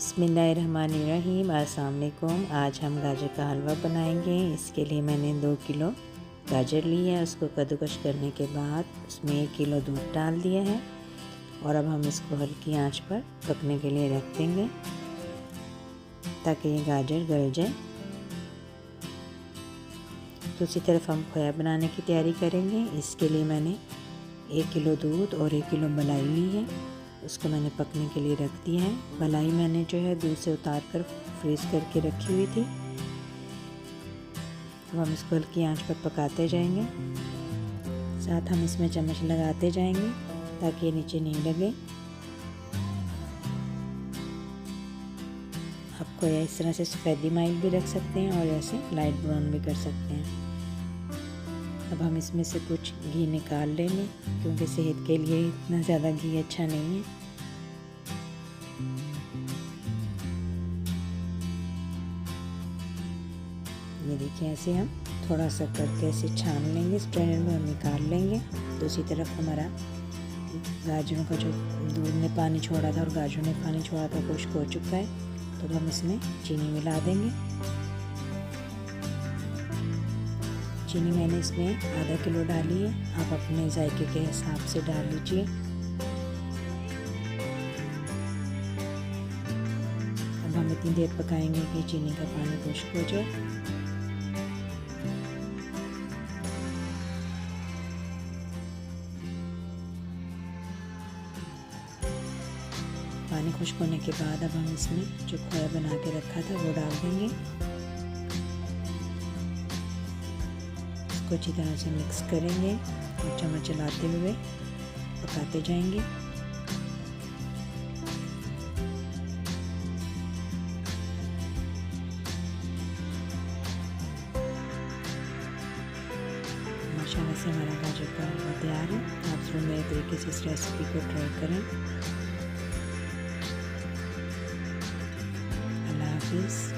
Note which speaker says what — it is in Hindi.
Speaker 1: बिस्मिल्लाहिर्रहमानिर्रहीम। अस्सलाम वालेकुम। आज हम गाजर का हलवा बनाएंगे। इसके लिए मैंने 2 किलो गाजर ली है। उसको कद्दूकस करने के बाद उसमें 1 किलो दूध डाल दिया है और अब हम इसको हल्की आंच पर पकने के लिए रख देंगे ताकि ये गाजर गल जाए। दूसरी तरफ हम खोया बनाने की तैयारी करेंगे। इसके लिए मैंने 1 किलो दूध और 1 किलो मलाई ली है। उसको मैंने पकने के लिए रख दिया है। मलाई मैंने जो है दूध से उतार कर फ्रीज़ करके रखी हुई थी। अब हम इसको हल्की आंच पर पकाते जाएंगे। साथ हम इसमें चम्मच लगाते जाएंगे ताकि ये नीचे नहीं लगे। आप खोया इस तरह से सफ़ेदी माइल भी रख सकते हैं और ऐसे लाइट ब्राउन भी कर सकते हैं। अब हम इसमें से कुछ घी निकाल लेंगे क्योंकि सेहत के लिए इतना ज़्यादा घी अच्छा नहीं है। ये देखिए, ऐसे हम थोड़ा सा करके ऐसे छान लेंगे, स्ट्रेनर में हम निकाल लेंगे। दूसरी तरफ हमारा गाजरों का जो दूध ने पानी छोड़ा था और गाजरों ने पानी छोड़ा था खुश्क हो चुका है। तो हम इसमें चीनी मिला देंगे। चीनी मैंने इसमें आधा किलो डाली है। आप अपने जायके के हिसाब से डाल लीजिए। अब हम इतनी देर पकाएंगे कि चीनी का पानी खुश्क हो जाए। पानी खुश्क होने के बाद अब हम इसमें जो खोया बना के रखा था वो डाल देंगे। इसको अच्छी तरह से मिक्स करेंगे और चम्मच चलाते हुए पकाते जाएंगे। माशाल्लाह से हमारा गाजर का हलवा तैयार है। आप ज़रूर मेरे तरीके से इस रेसिपी को ट्राई करें। अल्लाह हाफिज़।